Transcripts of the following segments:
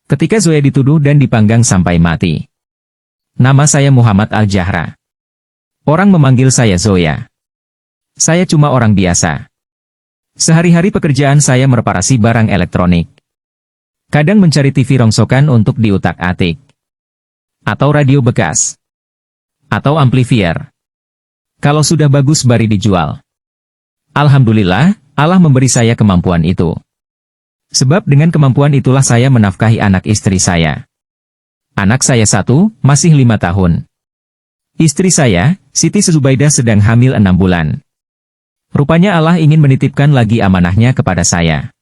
Ketika Zoya dituduh dan dipanggang sampai mati. Nama saya Muhammad Al-Jahra. Orang memanggil saya Zoya. Saya cuma orang biasa. Sehari-hari pekerjaan saya mereparasi barang elektronik. Kadang mencari TV rongsokan untuk diutak-atik. Atau radio bekas. Atau amplifier. Kalau sudah bagus baru dijual. Alhamdulillah, Allah memberi saya kemampuan itu. Sebab dengan kemampuan itulah saya menafkahi anak istri saya. Anak saya satu, masih 5 tahun. Istri saya, Siti Zubaidah sedang hamil 6 bulan. Rupanya Allah ingin menitipkan lagi amanahnya kepada saya.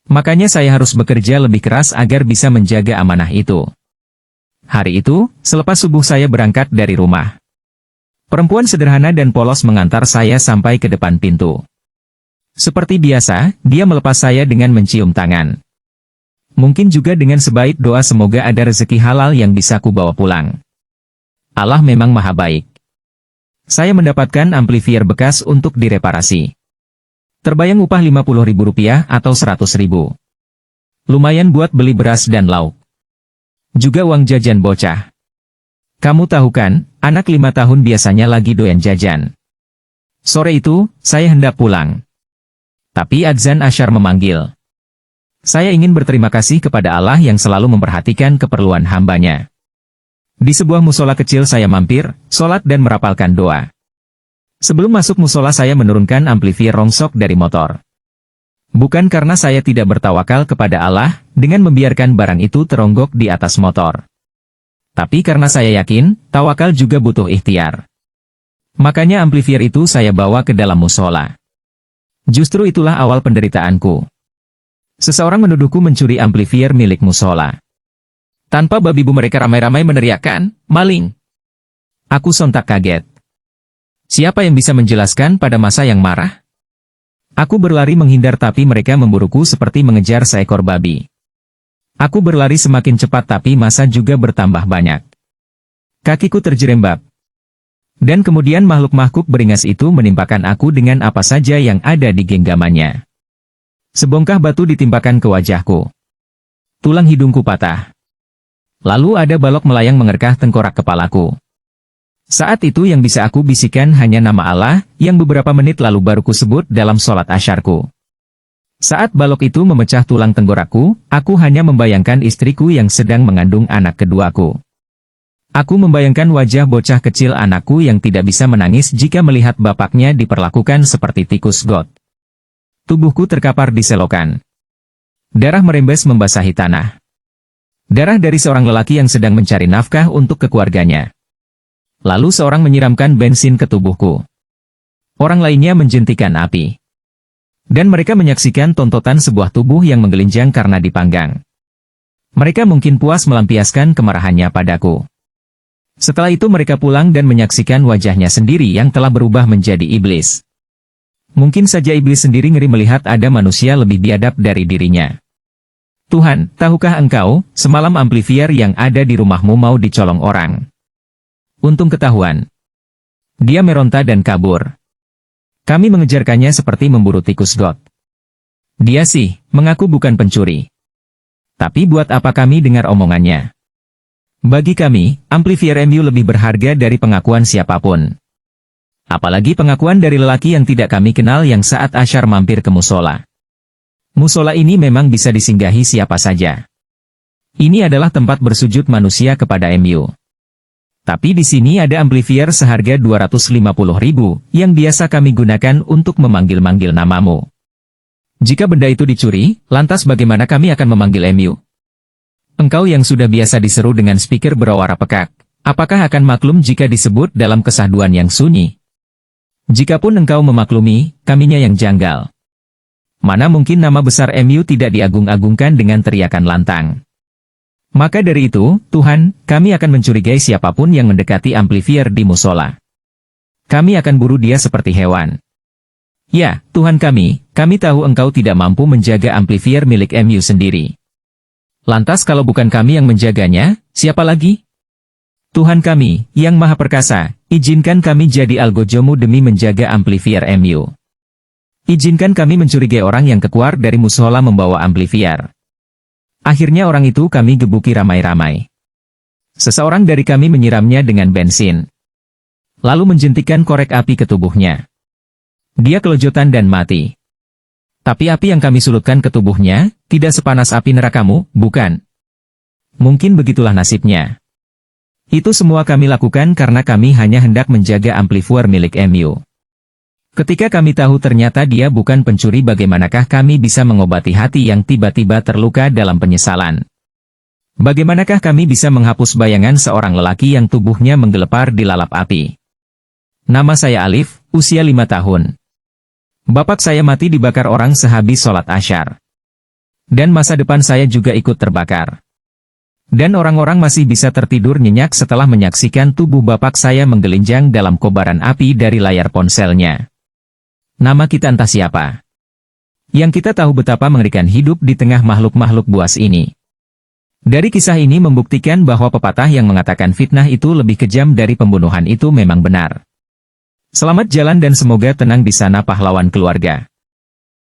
Makanya saya harus bekerja lebih keras agar bisa menjaga amanah itu. Hari itu, selepas subuh saya berangkat dari rumah. Perempuan sederhana dan polos mengantar saya sampai ke depan pintu. Seperti biasa, dia melepas saya dengan mencium tangan. Mungkin juga dengan sebaik doa semoga ada rezeki halal yang bisa kubawa pulang. Allah memang maha baik. Saya mendapatkan amplifier bekas untuk direparasi. Terbayang upah Rp50.000 atau Rp100.000. Lumayan buat beli beras dan lauk. Juga uang jajan bocah. Kamu tahu kan, anak 5 tahun biasanya lagi doyan jajan. Sore itu, saya hendak pulang. Tapi adzan asyar memanggil. Saya ingin berterima kasih kepada Allah yang selalu memperhatikan keperluan hambanya. Di sebuah musola kecil saya mampir, sholat dan merapalkan doa. Sebelum masuk musola saya menurunkan amplifier rongsok dari motor. Bukan karena saya tidak bertawakal kepada Allah, dengan membiarkan barang itu teronggok di atas motor. Tapi karena saya yakin, tawakal juga butuh ikhtiar. Makanya amplifier itu saya bawa ke dalam musola. Justru itulah awal penderitaanku. Seseorang menuduhku mencuri amplifier milik musola. Tanpa babi bu mereka ramai-ramai meneriakkan, maling. Aku sontak kaget. Siapa yang bisa menjelaskan pada masa yang marah? Aku berlari menghindar tapi mereka memburuku seperti mengejar seekor babi. Aku berlari semakin cepat tapi massa juga bertambah banyak. Kakiku terjerembab. Dan kemudian makhluk-makhluk beringas itu menimpakan aku dengan apa saja yang ada di genggamannya. Sebongkah batu ditimpakan ke wajahku. Tulang hidungku patah. Lalu ada balok melayang mengerkah tengkorak kepalaku. Saat itu yang bisa aku bisikan hanya nama Allah, yang beberapa menit lalu baru kusebut dalam sholat asyarku. Saat balok itu memecah tulang tengkorakku, aku hanya membayangkan istriku yang sedang mengandung anak keduaku. Aku membayangkan wajah bocah kecil anakku yang tidak bisa menangis jika melihat bapaknya diperlakukan seperti tikus got. Tubuhku terkapar di selokan. Darah merembes membasahi tanah. Darah dari seorang lelaki yang sedang mencari nafkah untuk keluarganya. Lalu seorang menyiramkan bensin ke tubuhku. Orang lainnya menjentikan api. Dan mereka menyaksikan tontonan sebuah tubuh yang menggelinjang karena dipanggang. Mereka mungkin puas melampiaskan kemarahannya padaku. Setelah itu mereka pulang dan menyaksikan wajahnya sendiri yang telah berubah menjadi iblis. Mungkin saja iblis sendiri ngeri melihat ada manusia lebih biadab dari dirinya. Tuhan, tahukah engkau, semalam amplifier yang ada di rumahmu mau dicolong orang. Untung ketahuan. Dia meronta dan kabur. Kami mengejarkannya seperti memburu tikus got. Dia sih, mengaku bukan pencuri. Tapi buat apa kami dengar omongannya? Bagi kami, amplifier MU lebih berharga dari pengakuan siapapun. Apalagi pengakuan dari lelaki yang tidak kami kenal yang saat asyar mampir ke musola. Musola ini memang bisa disinggahi siapa saja. Ini adalah tempat bersujud manusia kepada MU. Tapi di sini ada amplifier seharga Rp250.000 yang biasa kami gunakan untuk memanggil-manggil namamu. Jika benda itu dicuri, lantas bagaimana kami akan memanggil MU? Engkau yang sudah biasa diseru dengan speaker berwara pekak, apakah akan maklum jika disebut dalam kesahduan yang sunyi? Jikapun engkau memaklumi, kaminya yang janggal. Mana mungkin nama besar MU tidak diagung-agungkan dengan teriakan lantang. Maka dari itu, Tuhan, kami akan mencurigai siapapun yang mendekati amplifier di musola. Kami akan buru dia seperti hewan. Ya, Tuhan kami tahu engkau tidak mampu menjaga amplifier milik MU sendiri. Lantas kalau bukan kami yang menjaganya, siapa lagi? Tuhan kami, yang maha perkasa, izinkan kami jadi algojomu demi menjaga amplifier MU. Izinkan kami mencurigai orang yang keluar dari musola membawa amplifier. Akhirnya orang itu kami gebuki ramai-ramai. Seseorang dari kami menyiramnya dengan bensin. Lalu menjentikan korek api ke tubuhnya. Dia kelojotan dan mati. Tapi api yang kami sulutkan ke tubuhnya, tidak sepanas api nerakamu, bukan? Mungkin begitulah nasibnya. Itu semua kami lakukan karena kami hanya hendak menjaga amplifier milik MU. Ketika kami tahu ternyata dia bukan pencuri, bagaimanakah kami bisa mengobati hati yang tiba-tiba terluka dalam penyesalan? Bagaimanakah kami bisa menghapus bayangan seorang lelaki yang tubuhnya menggelepar di lalap api? Nama saya Alif, usia 5 tahun. Bapak saya mati dibakar orang sehabis sholat Asyar. Dan masa depan saya juga ikut terbakar. Dan orang-orang masih bisa tertidur nyenyak setelah menyaksikan tubuh bapak saya menggelinjang dalam kobaran api dari layar ponselnya. Nama kita entah siapa. Yang kita tahu betapa mengerikan hidup di tengah makhluk-makhluk buas ini. Dari kisah ini membuktikan bahwa pepatah yang mengatakan fitnah itu lebih kejam dari pembunuhan itu memang benar. Selamat jalan dan semoga tenang di sana pahlawan keluarga.